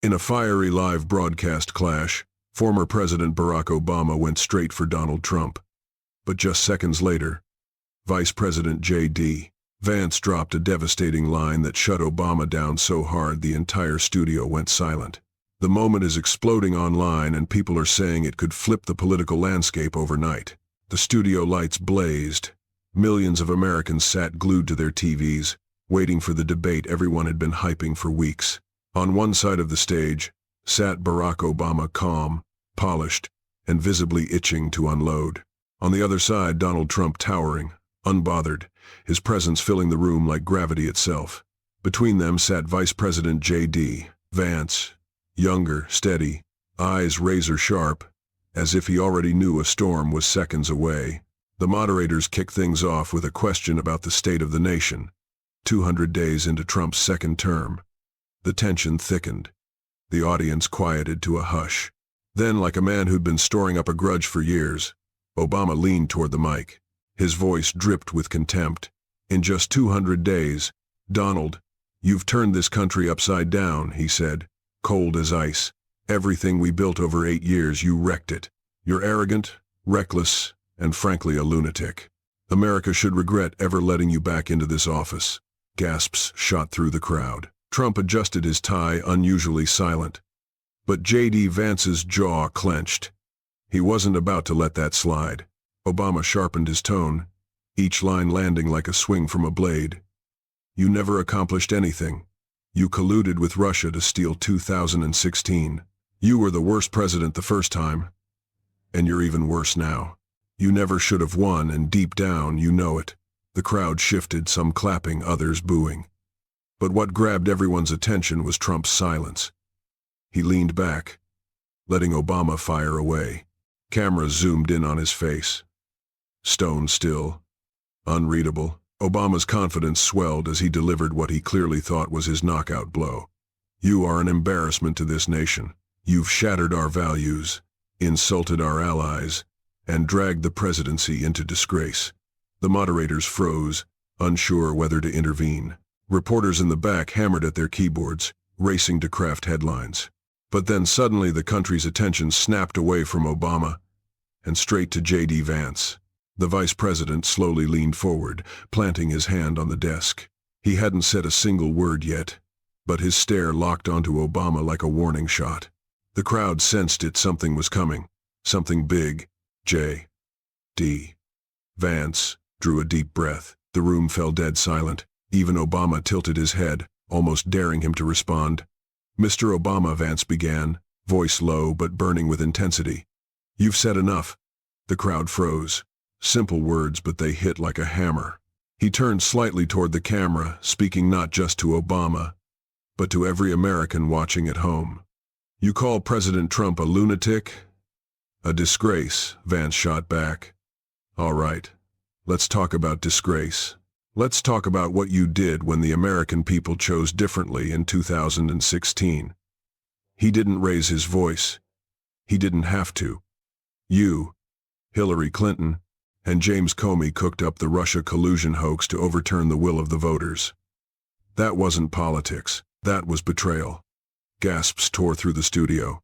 In a fiery live broadcast clash, former President Barack Obama went straight for Donald Trump. But just seconds later, Vice President J.D. Vance dropped a devastating line that shut Obama down so hard the entire studio went silent. The moment is exploding online and people are saying it could flip the political landscape overnight. The studio lights blazed. Millions of Americans sat glued to their TVs, waiting for the debate everyone had been hyping for weeks. On one side of the stage sat Barack Obama, calm, polished, and visibly itching to unload. On the other side, Donald Trump towering, unbothered, his presence filling the room like gravity itself. Between them sat Vice President J.D. Vance, younger, steady, eyes razor-sharp, as if he already knew a storm was seconds away. The moderators kicked things off with a question about the state of the nation, 200 days into Trump's second term. The tension thickened. The audience quieted to a hush. Then, like a man who'd been storing up a grudge for years, Obama leaned toward the mic. His voice dripped with contempt. "In just 200 days, Donald, you've turned this country upside down," he said, cold as ice. "Everything we built over 8 years, you wrecked it. You're arrogant, reckless, and frankly a lunatic. America should regret ever letting you back into this office." Gasps shot through the crowd. Trump adjusted his tie, unusually silent. But J.D. Vance's jaw clenched. He wasn't about to let that slide. Obama sharpened his tone, each line landing like a swing from a blade. "You never accomplished anything. You colluded with Russia to steal 2016. You were the worst president the first time, and you're even worse now. You never should have won, and deep down, you know it." The crowd shifted, some clapping, others booing. But what grabbed everyone's attention was Trump's silence. He leaned back, letting Obama fire away. Cameras zoomed in on his face. Stone still, unreadable. Obama's confidence swelled as he delivered what he clearly thought was his knockout blow. "You are an embarrassment to this nation. You've shattered our values, insulted our allies, and dragged the presidency into disgrace." The moderators froze, unsure whether to intervene. Reporters in the back hammered at their keyboards, racing to craft headlines. But then suddenly the country's attention snapped away from Obama and straight to J.D. Vance. The vice president slowly leaned forward, planting his hand on the desk. He hadn't said a single word yet, but his stare locked onto Obama like a warning shot. The crowd sensed it, something was coming, something big. J.D. Vance drew a deep breath. The room fell dead silent. Even Obama tilted his head, almost daring him to respond. "Mr. Obama," Vance began, voice low but burning with intensity. "You've said enough." The crowd froze. Simple words, but they hit like a hammer. He turned slightly toward the camera, speaking not just to Obama, but to every American watching at home. "You call President Trump a lunatic?" "A disgrace," Vance shot back. "All right, let's talk about disgrace. Let's talk about what you did when the American people chose differently in 2016. He didn't raise his voice. He didn't have to. You, Hillary Clinton, and James Comey cooked up the Russia collusion hoax to overturn the will of the voters. That wasn't politics. That was betrayal." Gasps tore through the studio.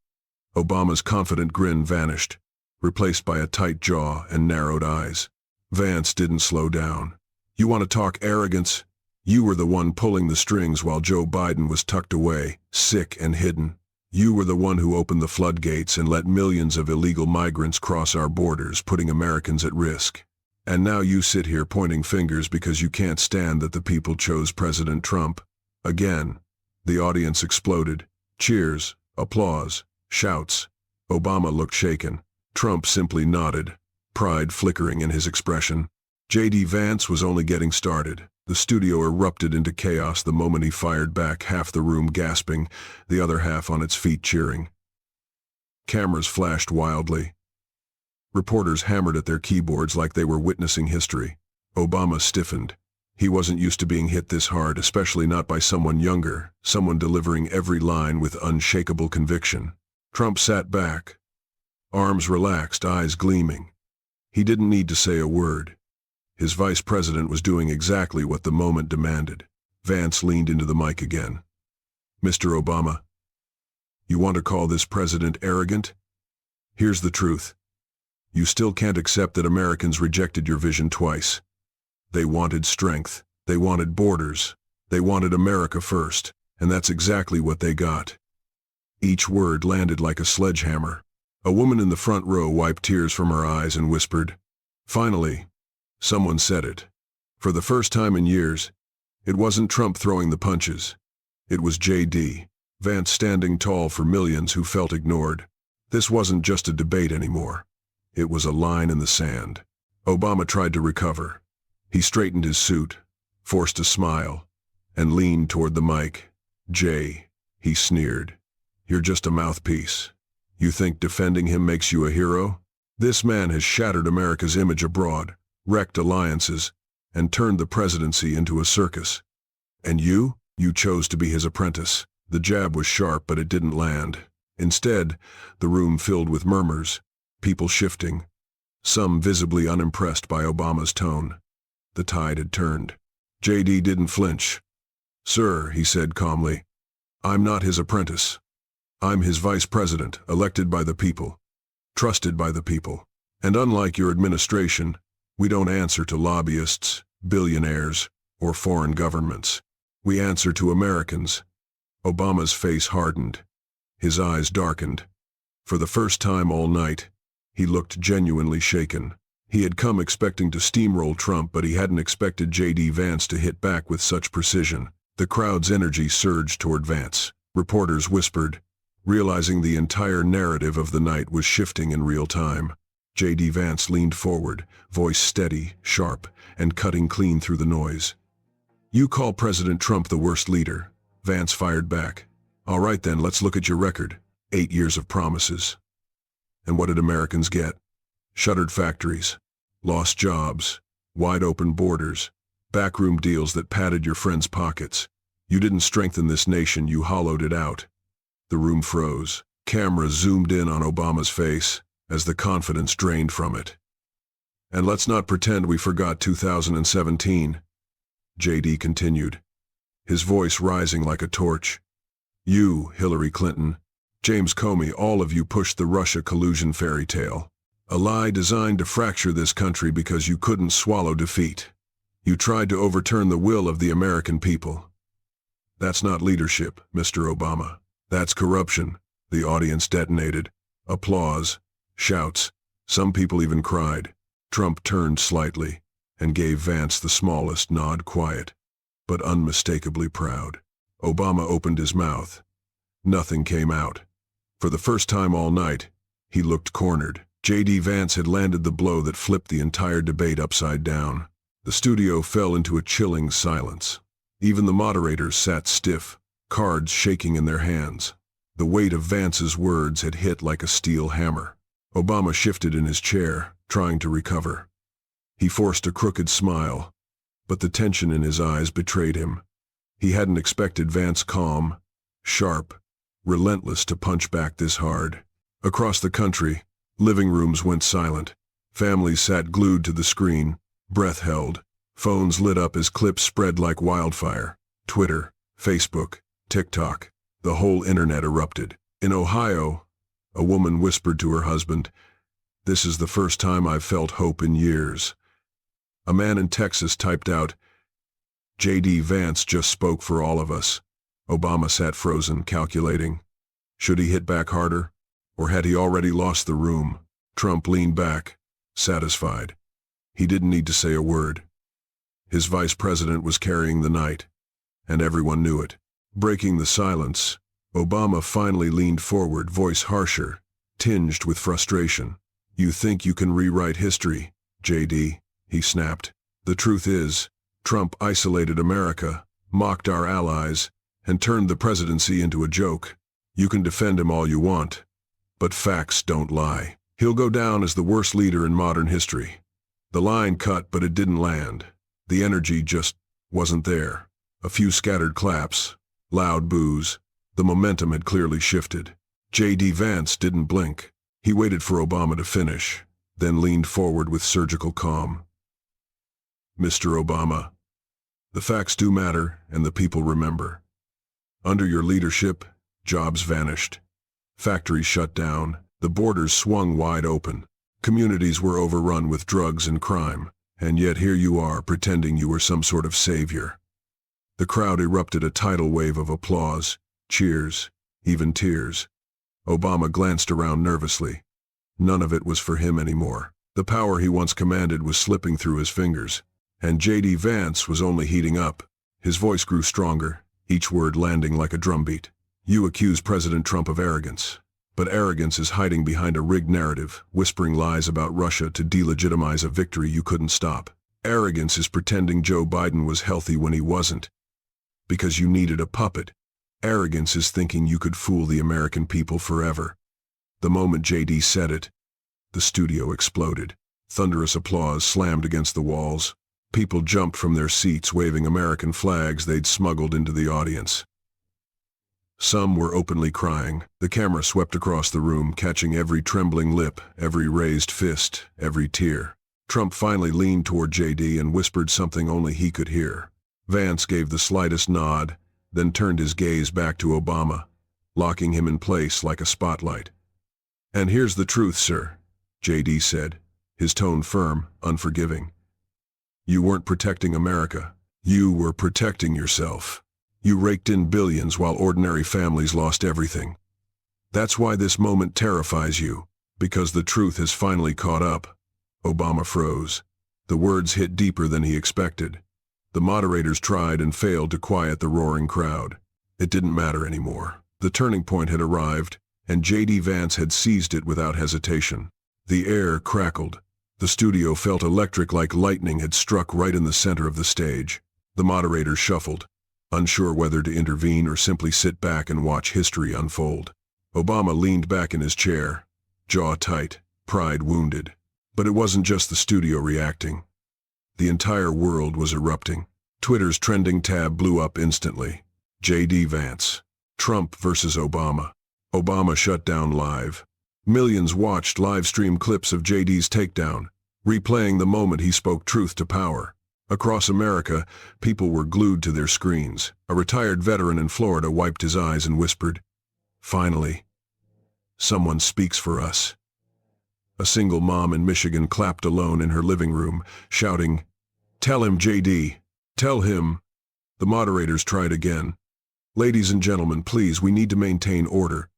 Obama's confident grin vanished, replaced by a tight jaw and narrowed eyes. Vance didn't slow down. "You want to talk arrogance? You were the one pulling the strings while Joe Biden was tucked away, sick and hidden. You were the one who opened the floodgates and let millions of illegal migrants cross our borders, putting Americans at risk. And now you sit here pointing fingers because you can't stand that the people chose President Trump." Again, the audience exploded. Cheers, applause, shouts. Obama looked shaken. Trump simply nodded, pride flickering in his expression. J.D. Vance was only getting started. The studio erupted into chaos the moment he fired back, half the room gasping, the other half on its feet cheering. Cameras flashed wildly. Reporters hammered at their keyboards like they were witnessing history. Obama stiffened. He wasn't used to being hit this hard, especially not by someone younger, someone delivering every line with unshakable conviction. Trump sat back, arms relaxed, eyes gleaming. He didn't need to say a word. His vice president was doing exactly what the moment demanded. Vance leaned into the mic again. "Mr. Obama, You want to call this president arrogant? Here's the truth. You still can't accept that Americans rejected your vision twice. They wanted strength. They wanted borders. They wanted America first. And that's exactly what they got. Each word landed like a sledgehammer. A woman in the front row wiped tears from her eyes and whispered, "Finally, someone said it." For the first time in years, it wasn't Trump throwing the punches. It was J.D. Vance standing tall for millions who felt ignored. This wasn't just a debate anymore. It was a line in the sand. Obama tried to recover. He straightened his suit, forced a smile, and leaned toward the mic. "Jay," he sneered, "you're just a mouthpiece. You think defending him makes you a hero? This man has shattered America's image abroad, wrecked alliances, and turned the presidency into a circus. And you chose to be his apprentice." The jab was sharp, but it didn't land. Instead, the room filled with murmurs, people shifting, some visibly unimpressed by Obama's tone. The tide had turned. J.D. didn't flinch. "Sir," he said calmly, "I'm not his apprentice. I'm his vice president, elected by the people, trusted by the people. And unlike your administration, we don't answer to lobbyists, billionaires, or foreign governments. We answer to Americans." Obama's face hardened. His eyes darkened. For the first time all night, he looked genuinely shaken. He had come expecting to steamroll Trump, but he hadn't expected J.D. Vance to hit back with such precision. The crowd's energy surged toward Vance. Reporters whispered, realizing the entire narrative of the night was shifting in real time. J.D. Vance leaned forward, voice steady, sharp, and cutting clean through the noise. "You call President Trump the worst leader," Vance fired back. "All right then, let's look at your record. 8 years of promises. And what did Americans get? Shuttered factories, lost jobs, wide-open borders, backroom deals that padded your friends' pockets. You didn't strengthen this nation, you hollowed it out." The room froze. Cameras zoomed in on Obama's face as the confidence drained from it. "And let's not pretend we forgot 2017, J.D. continued, his voice rising like a torch. "You, Hillary Clinton, James Comey, all of you pushed the Russia collusion fairy tale. A lie designed to fracture this country because you couldn't swallow defeat. You tried to overturn the will of the American people. That's not leadership, Mr. Obama. That's corruption." The audience detonated. Applause, shouts. Some people even cried. Trump turned slightly and gave Vance the smallest nod, quiet, but unmistakably proud. Obama opened his mouth. Nothing came out. For the first time all night, he looked cornered. J.D. Vance had landed the blow that flipped the entire debate upside down. The studio fell into a chilling silence. Even the moderators sat stiff, cards shaking in their hands. The weight of Vance's words had hit like a steel hammer. Obama shifted in his chair, trying to recover. He forced a crooked smile, but the tension in his eyes betrayed him. He hadn't expected Vance calm, sharp, relentless to punch back this hard. Across the country, living rooms went silent. Families sat glued to the screen, breath held. Phones lit up as clips spread like wildfire. Twitter, Facebook, TikTok, the whole internet erupted. In Ohio, a woman whispered to her husband, "This is the first time I've felt hope in years." A man in Texas typed out, "J.D. Vance just spoke for all of us." Obama sat frozen, calculating. Should he hit back harder? Or had he already lost the room? Trump leaned back, satisfied. He didn't need to say a word. His vice president was carrying the night, and everyone knew it. Breaking the silence, Obama finally leaned forward, voice harsher, tinged with frustration. "You think you can rewrite history, J.D.?" he snapped. "The truth is, Trump isolated America, mocked our allies, and turned the presidency into a joke. You can defend him all you want, but facts don't lie. He'll go down as the worst leader in modern history." The line cut, but it didn't land. The energy just wasn't there. A few scattered claps, loud boos. The momentum had clearly shifted. J.D. Vance didn't blink. He waited for Obama to finish, then leaned forward with surgical calm. "Mr. Obama, the facts do matter, and the people remember. Under your leadership, jobs vanished. Factories shut down, the borders swung wide open. Communities were overrun with drugs and crime, and yet here you are pretending you were some sort of savior. The crowd erupted a tidal wave of applause, cheers, even tears. Obama glanced around nervously. None of it was for him anymore. The power he once commanded was slipping through his fingers, and J.D. Vance was only heating up. His voice grew stronger, each word landing like a drumbeat. You accuse President Trump of arrogance. But arrogance is hiding behind a rigged narrative, whispering lies about Russia to delegitimize a victory you couldn't stop. Arrogance is pretending Joe Biden was healthy when he wasn't, because you needed a puppet. Arrogance is thinking you could fool the American people forever. The moment J.D. said it, the studio exploded. Thunderous applause slammed against the walls. People jumped from their seats waving American flags they'd smuggled into the audience. Some were openly crying. The camera swept across the room, catching every trembling lip, every raised fist, every tear. Trump finally leaned toward J.D. and whispered something only he could hear. Vance gave the slightest nod, then turned his gaze back to Obama, locking him in place like a spotlight. "And here's the truth, sir," J.D. said, his tone firm, unforgiving. "You weren't protecting America. You were protecting yourself. You raked in billions while ordinary families lost everything. That's why this moment terrifies you, because the truth has finally caught up." Obama froze. The words hit deeper than he expected. The moderators tried and failed to quiet the roaring crowd. It didn't matter anymore. The turning point had arrived, and J.D. Vance had seized it without hesitation. The air crackled. The studio felt electric, like lightning had struck right in the center of the stage. The moderators shuffled, unsure whether to intervene or simply sit back and watch history unfold. Obama leaned back in his chair, jaw tight, pride wounded. But it wasn't just the studio reacting. The entire world was erupting. Twitter's trending tab blew up instantly. J.D. Vance. Trump versus Obama. Obama shut down live. Millions watched live-stream clips of J.D.'s takedown, replaying the moment he spoke truth to power. Across America, people were glued to their screens. A retired veteran in Florida wiped his eyes and whispered, "Finally, someone speaks for us." A single mom in Michigan clapped alone in her living room, shouting, "Tell him, J.D., tell him." The moderators tried again. "Ladies and gentlemen, please, we need to maintain order."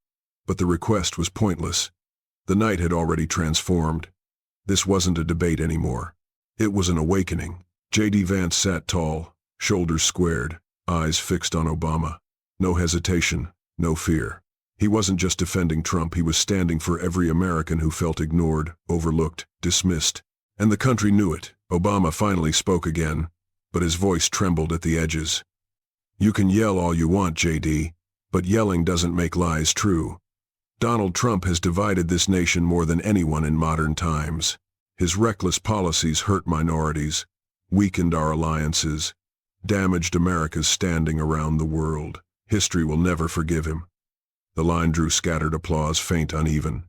But the request was pointless. The night had already transformed. This wasn't a debate anymore. It was an awakening. J.D. Vance sat tall, shoulders squared, eyes fixed on Obama. No hesitation, no fear. He wasn't just defending Trump, he was standing for every American who felt ignored, overlooked, dismissed. And the country knew it. Obama finally spoke again, but his voice trembled at the edges. "You can yell all you want, J.D., but yelling doesn't make lies true. Donald Trump has divided this nation more than anyone in modern times. His reckless policies hurt minorities, weakened our alliances, damaged America's standing around the world. History will never forgive him." The line drew scattered applause, faint, uneven.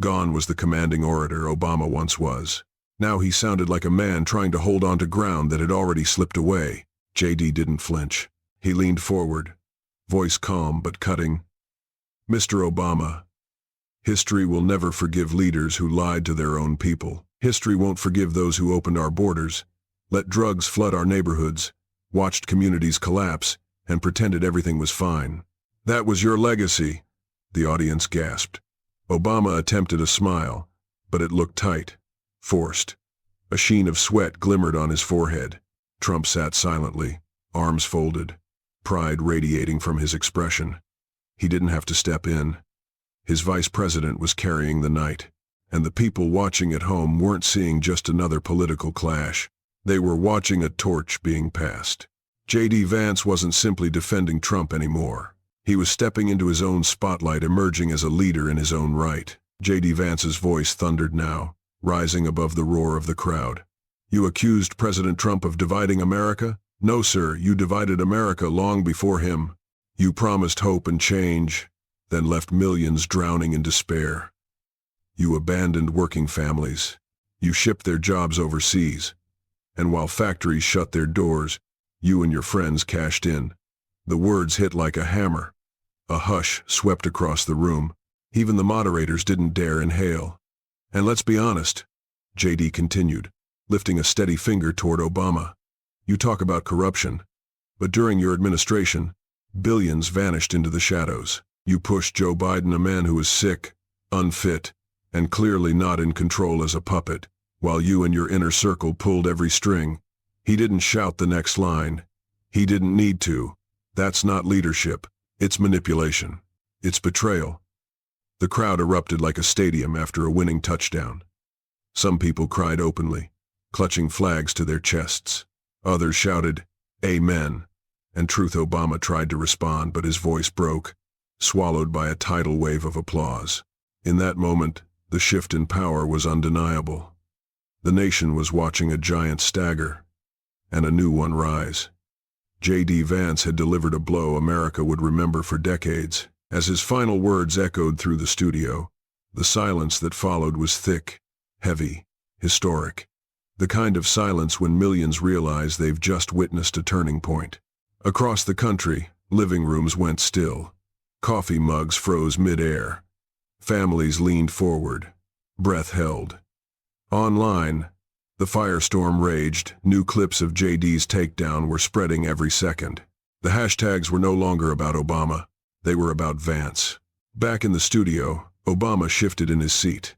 Gone was the commanding orator Obama once was. Now he sounded like a man trying to hold on to ground that had already slipped away. J.D. didn't flinch. He leaned forward, voice calm but cutting. "Mr. Obama, history will never forgive leaders who lied to their own people. History won't forgive those who opened our borders, let drugs flood our neighborhoods, watched communities collapse, and pretended everything was fine. That was your legacy," the audience gasped. Obama attempted a smile, but it looked tight, forced. A sheen of sweat glimmered on his forehead. Trump sat silently, arms folded, pride radiating from his expression. He didn't have to step in. His vice president was carrying the night, and the people watching at home weren't seeing just another political clash. They were watching a torch being passed. J.D. Vance wasn't simply defending Trump anymore. He was stepping into his own spotlight, emerging as a leader in his own right. J.D. Vance's voice thundered now, rising above the roar of the crowd. "You accused President Trump of dividing America? No, sir, you divided America long before him. You promised hope and change, then left millions drowning in despair. You abandoned working families. You shipped their jobs overseas. And while factories shut their doors, you and your friends cashed in." The words hit like a hammer. A hush swept across the room. Even the moderators didn't dare inhale. And let's be honest, JD continued, lifting a steady finger toward Obama. You talk about corruption, but during your administration, billions vanished into the shadows. You pushed Joe Biden, a man who was sick, unfit, and clearly not in control, as a puppet, while you and your inner circle pulled every string. He didn't shout the next line. He didn't need to. That's not leadership. It's manipulation. It's betrayal. The crowd erupted like a stadium after a winning touchdown. Some people cried openly, clutching flags to their chests. Others shouted, "Amen." And Truth Obama tried to respond, but his voice broke, swallowed by a tidal wave of applause. In that moment, the shift in power was undeniable. The nation was watching a giant stagger, and a new one rise. J.D. Vance had delivered a blow America would remember for decades. As his final words echoed through the studio, the silence that followed was thick, heavy, historic. The kind of silence when millions realize they've just witnessed a turning point. Across the country, living rooms went still. Coffee mugs froze mid-air. Families leaned forward, breath held. Online, the firestorm raged. New clips of JD's takedown were spreading every second. The hashtags were no longer about Obama. They were about Vance. Back in the studio, Obama shifted in his seat.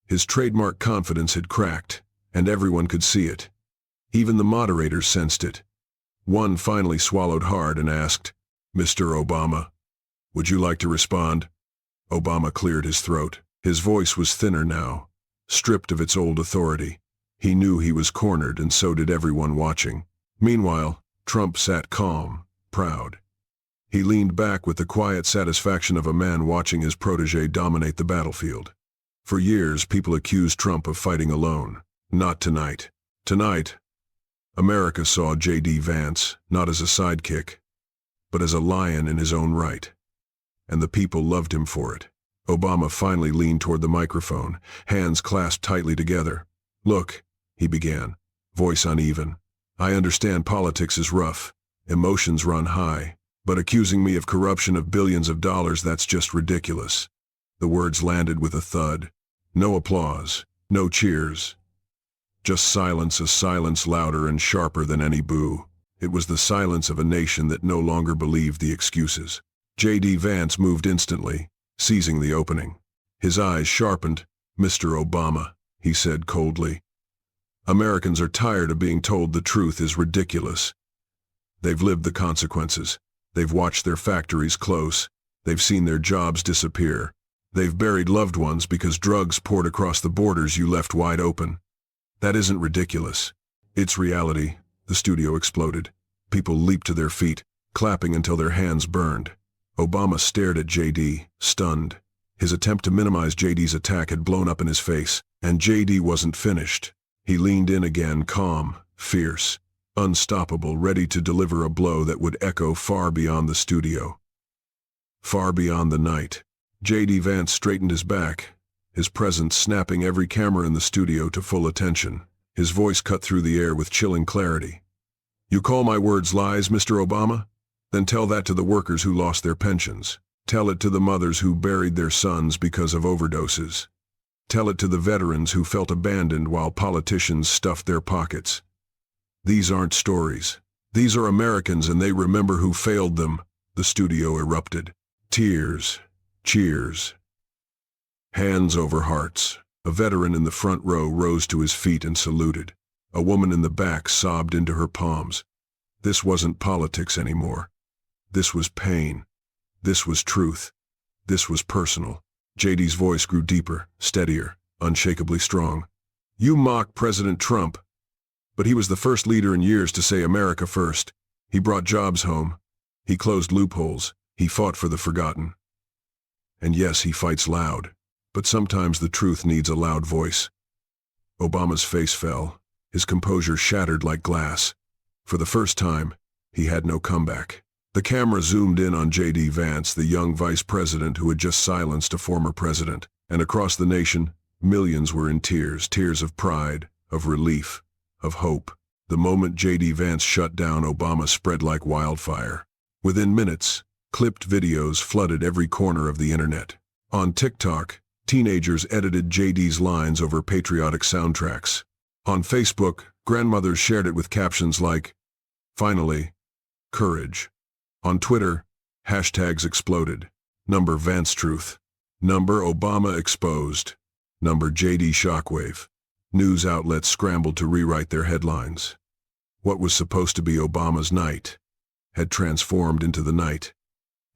His trademark confidence had cracked, and everyone could see it. Even the moderators sensed it. One finally swallowed hard and asked, "Mr. Obama, would you like to respond?" Obama cleared his throat. His voice was thinner now, stripped of its old authority. He knew he was cornered, and so did everyone watching. Meanwhile, Trump sat calm, proud. He leaned back with the quiet satisfaction of a man watching his protege dominate the battlefield. For years, people accused Trump of fighting alone. Not tonight. Tonight, America saw J.D. Vance not as a sidekick, but as a lion in his own right. And the people loved him for it. Obama finally leaned toward the microphone, hands clasped tightly together. "Look," he began, voice uneven. "I understand politics is rough. Emotions run high. But accusing me of corruption of billions of dollars, that's just ridiculous." The words landed with a thud. No applause, no cheers. Just silence, a silence louder and sharper than any boo. It was the silence of a nation that no longer believed the excuses. J.D. Vance moved instantly, seizing the opening. His eyes sharpened. "Mr. Obama," he said coldly, "Americans are tired of being told the truth is ridiculous. They've lived the consequences. They've watched their factories close. They've seen their jobs disappear. They've buried loved ones because drugs poured across the borders you left wide open. That isn't ridiculous. It's reality." The studio exploded. People leaped to their feet, clapping until their hands burned. Obama stared at J.D., stunned. His attempt to minimize J.D.'s attack had blown up in his face, and J.D. wasn't finished. He leaned in again, calm, fierce, unstoppable, ready to deliver a blow that would echo far beyond the studio, far beyond the night. J.D. Vance straightened his back, his presence snapping every camera in the studio to full attention. His voice cut through the air with chilling clarity. "You call my words lies, Mr. Obama? Then tell that to the workers who lost their pensions. Tell it to the mothers who buried their sons because of overdoses. Tell it to the veterans who felt abandoned while politicians stuffed their pockets. These aren't stories. These are Americans, and they remember who failed them." The studio erupted. Tears, cheers, hands over hearts. A veteran in the front row rose to his feet and saluted. A woman in the back sobbed into her palms. This wasn't politics anymore. This was pain. This was truth. This was personal. JD's voice grew deeper, steadier, unshakably strong. "You mock President Trump, but he was the first leader in years to say America first. He brought jobs home. He closed loopholes. He fought for the forgotten. And yes, he fights loud, but sometimes the truth needs a loud voice." Obama's face fell, his composure shattered like glass. For the first time, he had no comeback. The camera zoomed in on J.D. Vance, the young vice president who had just silenced a former president, and across the nation, millions were in tears, tears of pride, of relief, of hope. The moment J.D. Vance shut down, Obama spread like wildfire. Within minutes, clipped videos flooded every corner of the internet. On TikTok, teenagers edited JD's lines over patriotic soundtracks. On Facebook, grandmothers shared it with captions like, "Finally, courage." On Twitter, hashtags exploded. Number Vance Truth. Number Obama Exposed. Number JD Shockwave. News outlets scrambled to rewrite their headlines. What was supposed to be Obama's night had transformed into the night.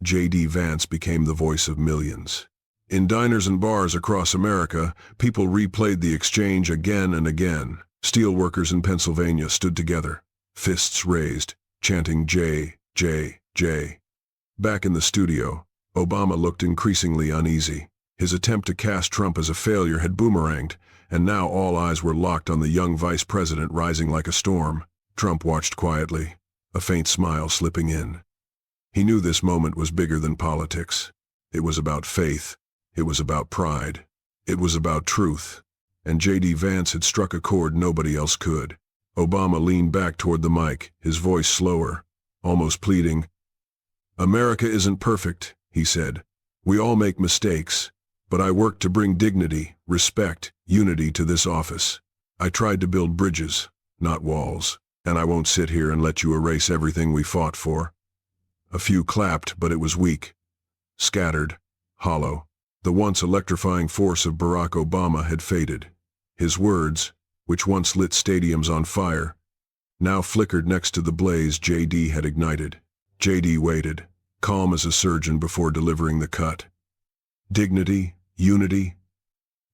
JD Vance became the voice of millions. In diners and bars across America, people replayed the exchange again and again. Steelworkers in Pennsylvania stood together, fists raised, chanting J, J, J. Back in the studio, Obama looked increasingly uneasy. His attempt to cast Trump as a failure had boomeranged, and now all eyes were locked on the young vice president rising like a storm. Trump watched quietly, a faint smile slipping in. He knew this moment was bigger than politics. It was about faith. It was about pride. It was about truth. And JD Vance had struck a chord nobody else could. Obama leaned back toward the mic, his voice slower, almost pleading. "America isn't perfect," he said. "We all make mistakes. But I worked to bring dignity, respect, unity to this office. I tried to build bridges, not walls. And I won't sit here and let you erase everything we fought for." A few clapped, but it was weak, scattered, hollow. The once electrifying force of Barack Obama had faded. His words, which once lit stadiums on fire, now flickered next to the blaze JD had ignited. JD waited, calm as a surgeon before delivering the cut. Dignity, unity.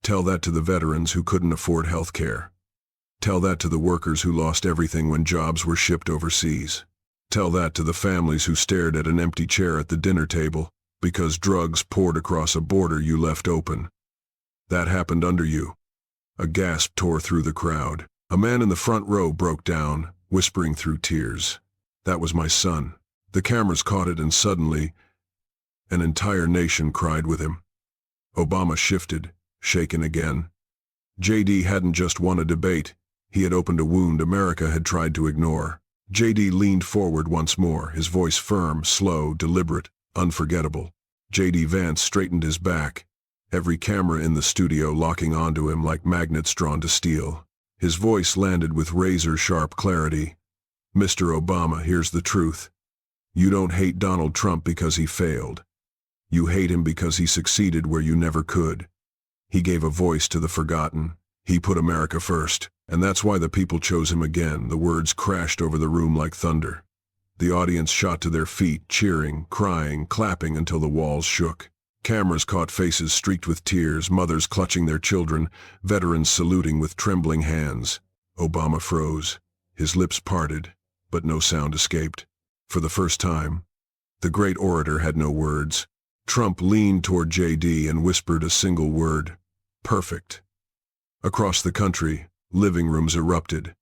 Tell that to the veterans who couldn't afford health care. Tell that to the workers who lost everything when jobs were shipped overseas. Tell that to the families who stared at an empty chair at the dinner table because drugs poured across a border you left open. That happened under you. A gasp tore through the crowd. A man in the front row broke down, whispering through tears. "That was my son." The cameras caught it, and suddenly, an entire nation cried with him. Obama shifted, shaken again. JD hadn't just won a debate. He had opened a wound America had tried to ignore. JD leaned forward once more, his voice firm, slow, deliberate, unforgettable. JD Vance straightened his back, every camera in the studio locking onto him like magnets drawn to steel. His voice landed with razor-sharp clarity. "Mr. Obama, here's the truth. You don't hate Donald Trump because he failed. You hate him because he succeeded where you never could. He gave a voice to the forgotten. He put America first. And that's why the people chose him again." The words crashed over the room like thunder. The audience shot to their feet, cheering, crying, clapping until the walls shook. Cameras caught faces streaked with tears, mothers clutching their children, veterans saluting with trembling hands. Obama froze. His lips parted, but no sound escaped. For the first time, the great orator had no words. Trump leaned toward JD and whispered a single word: "Perfect." Across the country, living rooms erupted.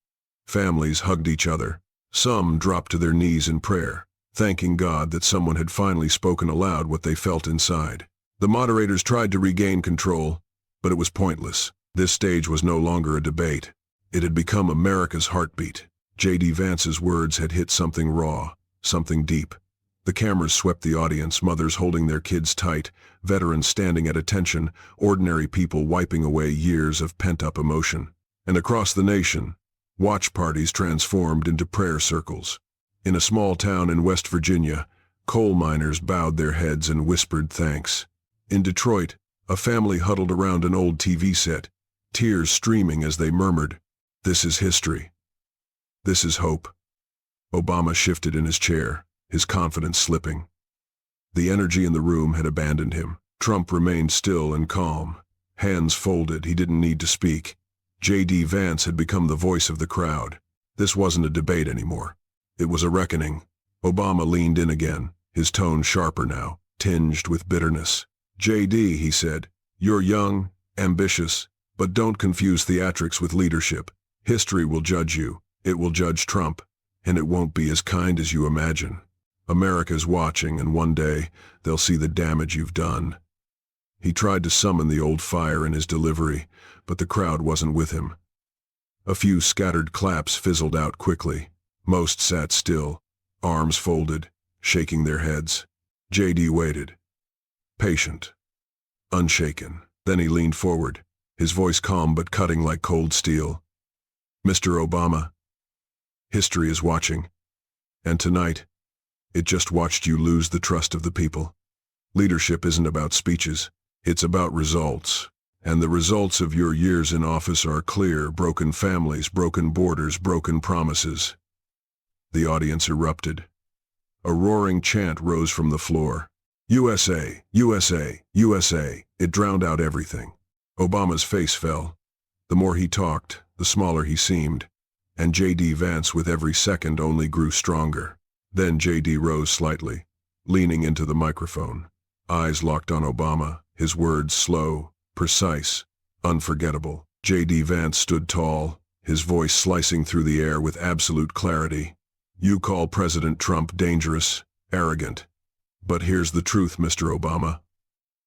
Families hugged each other. Some dropped to their knees in prayer, thanking God that someone had finally spoken aloud what they felt inside. The moderators tried to regain control, but it was pointless. This stage was no longer a debate. It had become America's heartbeat. JD Vance's words had hit something raw, something deep. The cameras swept the audience, mothers holding their kids tight, veterans standing at attention, ordinary people wiping away years of pent-up emotion. And across the nation, watch parties transformed into prayer circles. In a small town in West Virginia, coal miners bowed their heads and whispered thanks. In Detroit, a family huddled around an old TV set, tears streaming as they murmured, "This is history. This is hope." Obama shifted in his chair, his confidence slipping. The energy in the room had abandoned him. Trump remained still and calm. Hands folded, he didn't need to speak. JD Vance had become the voice of the crowd. This wasn't a debate anymore. It was a reckoning. Obama leaned in again, his tone sharper now, tinged with bitterness. "JD," he said, "you're young, ambitious, but don't confuse theatrics with leadership. History will judge you. It will judge Trump, and it won't be as kind as you imagine. America's watching, and one day they'll see the damage you've done." He tried to summon the old fire in his delivery, but the crowd wasn't with him. A few scattered claps fizzled out quickly. Most sat still, arms folded, shaking their heads. JD waited. Patient. unshaken. Then he leaned forward, his voice calm but cutting like cold steel. "Mr. Obama, history is watching. And tonight, it just watched you lose the trust of the people. Leadership isn't about speeches, it's about results. And the results of your years in office are clear: broken families, broken borders, broken promises." The audience erupted. A roaring chant rose from the floor. USA, USA, USA. It drowned out everything. Obama's face fell. The more he talked, the smaller he seemed, and J.D. Vance with every second only grew stronger. Then J.D. rose slightly, leaning into the microphone. Eyes locked on Obama, his words slow, precise, unforgettable. J.D. Vance stood tall, his voice slicing through the air with absolute clarity. "You call President Trump dangerous, arrogant. But here's the truth, Mr. Obama.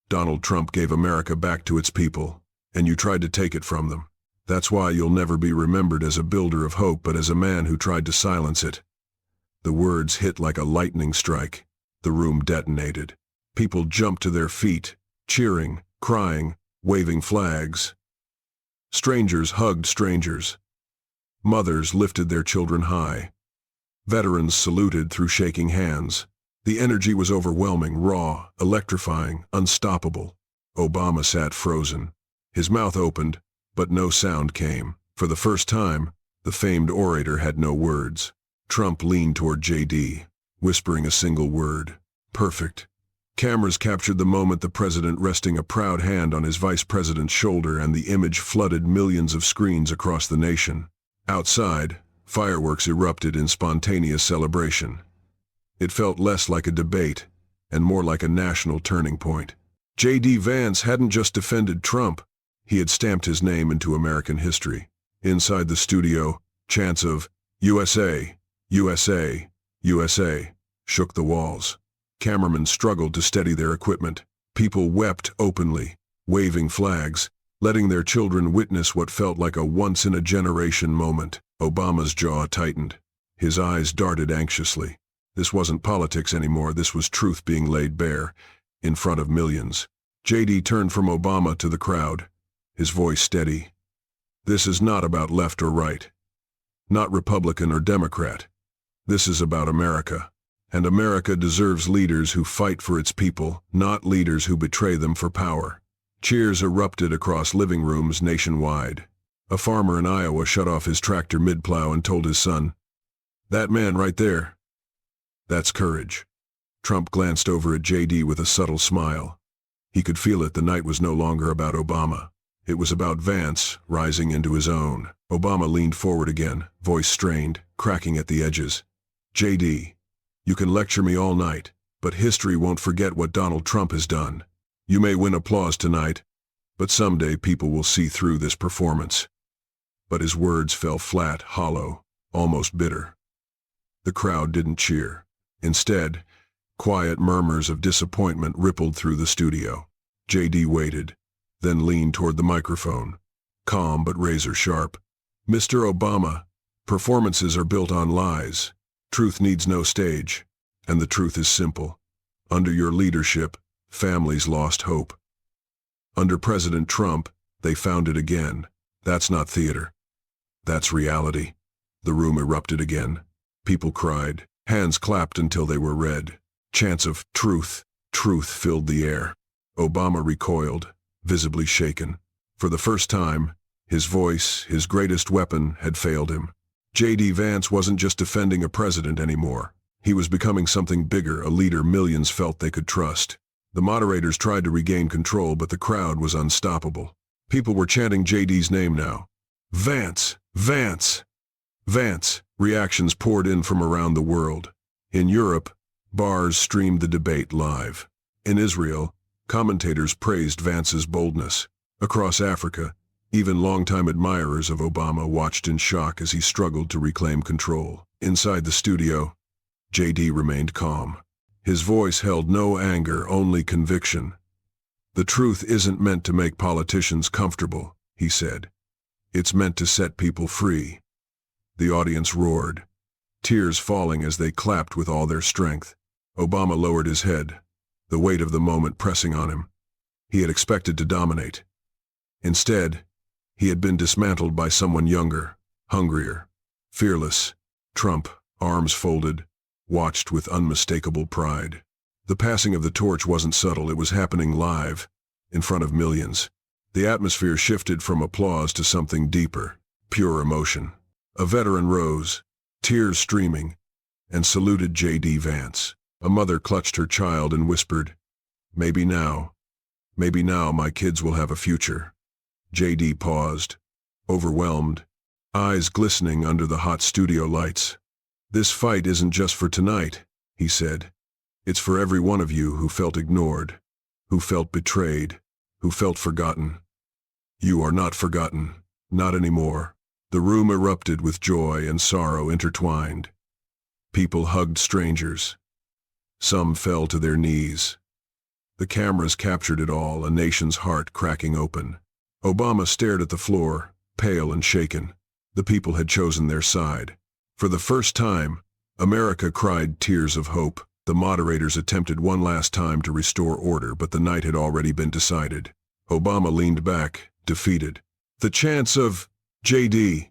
Donald Trump gave America back to its people, and you tried to take it from them. That's why you'll never be remembered as a builder of hope, but as a man who tried to silence it." The words hit like a lightning strike. The room detonated. People jumped to their feet, cheering, crying, waving flags. Strangers hugged strangers. Mothers lifted their children high. Veterans saluted through shaking hands. The energy was overwhelming, raw, electrifying, unstoppable. Obama sat frozen. His mouth opened, but no sound came. For the first time, the famed orator had no words. Trump leaned toward J.D., whispering a single word: "Perfect." Cameras captured the moment, the president resting a proud hand on his vice president's shoulder, and the image flooded millions of screens across the nation. Outside, fireworks erupted in spontaneous celebration. It felt less like a debate and more like a national turning point. J.D. Vance hadn't just defended Trump, he had stamped his name into American history. Inside the studio, chants of "USA, USA, USA" shook the walls. Cameramen struggled to steady their equipment. People wept openly, waving flags, letting their children witness what felt like a once-in-a-generation moment. Obama's jaw tightened. His eyes darted anxiously. This wasn't politics anymore, this was truth being laid bare, in front of millions. J.D. turned from Obama to the crowd, his voice steady. "This is not about left or right. Not Republican or Democrat. This is about America. And America deserves leaders who fight for its people, not leaders who betray them for power." Cheers erupted across living rooms nationwide. A farmer in Iowa shut off his tractor mid-plow and told his son, "That man right there, that's courage." Trump glanced over at J.D. with a subtle smile. He could feel it. The night was no longer about Obama. It was about Vance rising into his own. Obama leaned forward again, voice strained, cracking at the edges. "J.D., you can lecture me all night, but history won't forget what Donald Trump has done. You may win applause tonight, but someday people will see through this performance." But his words fell flat, hollow, almost bitter. The crowd didn't cheer. Instead, quiet murmurs of disappointment rippled through the studio. J.D. waited, then leaned toward the microphone, calm but razor-sharp. "Mr. Obama, performances are built on lies. Truth needs no stage, and the truth is simple. Under your leadership, families lost hope. Under President Trump, they found it again. That's not theater. That's reality." The room erupted again. People cried. Hands clapped until they were red. Chants of "truth, truth" filled the air. Obama recoiled, visibly shaken. For the first time, his voice, his greatest weapon, had failed him. J.D. Vance wasn't just defending a president anymore. He was becoming something bigger, a leader millions felt they could trust. The moderators tried to regain control, but the crowd was unstoppable. People were chanting J.D.'s name now. "Vance! Vance! Vance!" Reactions poured in from around the world. In Europe, bars streamed the debate live. In Israel, commentators praised Vance's boldness. Across Africa, even longtime admirers of Obama watched in shock as he struggled to reclaim control. Inside the studio, J.D. remained calm. His voice held no anger, only conviction. "The truth isn't meant to make politicians comfortable," he said. "It's meant to set people free." The audience roared, tears falling as they clapped with all their strength. Obama lowered his head, the weight of the moment pressing on him. He had expected to dominate. Instead, he had been dismantled by someone younger, hungrier, fearless. Trump, arms folded, watched with unmistakable pride. The passing of the torch wasn't subtle, it was happening live, in front of millions. The atmosphere shifted from applause to something deeper, pure emotion. A veteran rose, tears streaming, and saluted J.D. Vance. A mother clutched her child and whispered, maybe now my kids will have a future." J.D. paused, overwhelmed, eyes glistening under the hot studio lights. "This fight isn't just for tonight," he said. "It's for every one of you who felt ignored, who felt betrayed, who felt forgotten. You are not forgotten, not anymore." The room erupted with joy and sorrow intertwined. People hugged strangers. Some fell to their knees. The cameras captured it all, a nation's heart cracking open. Obama stared at the floor, pale and shaken. The people had chosen their side. For the first time, America cried tears of hope. The moderators attempted one last time to restore order, but the night had already been decided. Obama leaned back, defeated. "The chance of J.D.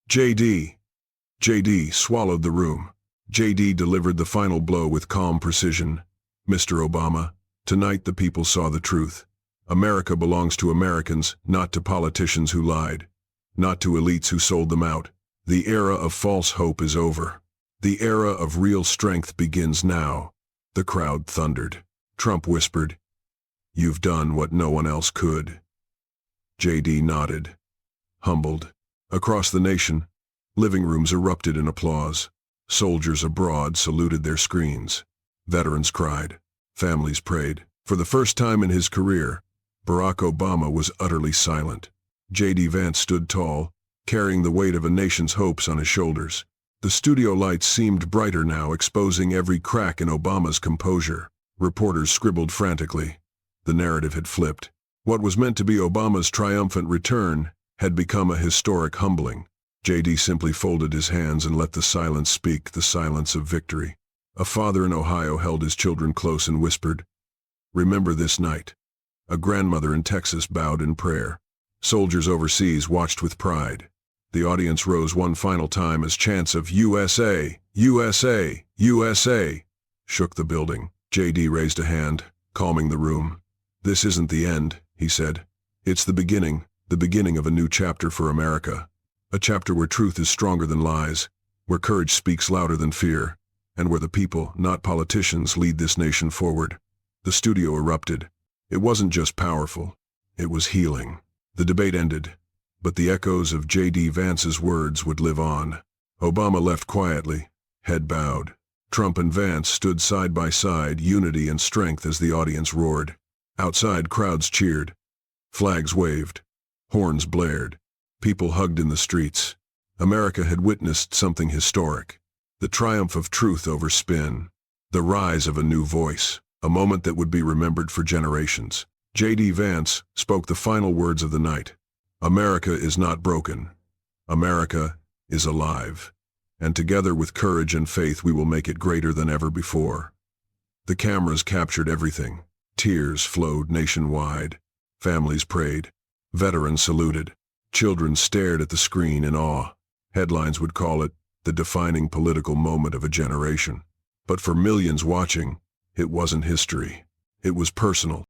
J.D. swallowed the room. J.D. delivered the final blow with calm precision. "Mr. Obama, tonight the people saw the truth. America belongs to Americans, not to politicians who lied, not to elites who sold them out. The era of false hope is over. The era of real strength begins now." The crowd thundered. Trump whispered, "You've done what no one else could." J.D. nodded, humbled. Across the nation, living rooms erupted in applause. Soldiers abroad saluted their screens. Veterans cried. Families prayed. For the first time in his career, Barack Obama was utterly silent. J.D. Vance stood tall, carrying the weight of a nation's hopes on his shoulders. The studio lights seemed brighter now, exposing every crack in Obama's composure. Reporters scribbled frantically. The narrative had flipped. What was meant to be Obama's triumphant return had become a historic humbling. J.D. simply folded his hands and let the silence speak, the silence of victory. A father in Ohio held his children close and whispered, "Remember this night." A grandmother in Texas bowed in prayer. Soldiers overseas watched with pride. The audience rose one final time as chants of "USA, USA, USA" shook the building. J.D. raised a hand, calming the room. "This isn't the end," he said. "It's the beginning of a new chapter for America. A chapter where truth is stronger than lies, where courage speaks louder than fear, and where the people, not politicians, lead this nation forward." The studio erupted. It wasn't just powerful, it was healing. The debate ended, but the echoes of J.D. Vance's words would live on. Obama left quietly, head bowed. Trump and Vance stood side by side, unity and strength as the audience roared. Outside, crowds cheered. Flags waved. Horns blared. People hugged in the streets. America had witnessed something historic. The triumph of truth over spin. The rise of a new voice. A moment that would be remembered for generations. J.D. Vance spoke the final words of the night. "America is not broken. America is alive. And together with courage and faith we will make it greater than ever before." The cameras captured everything. Tears flowed nationwide. Families prayed. Veterans saluted. Children stared at the screen in awe. Headlines would call it the defining political moment of a generation. But for millions watching, it wasn't history. It was personal.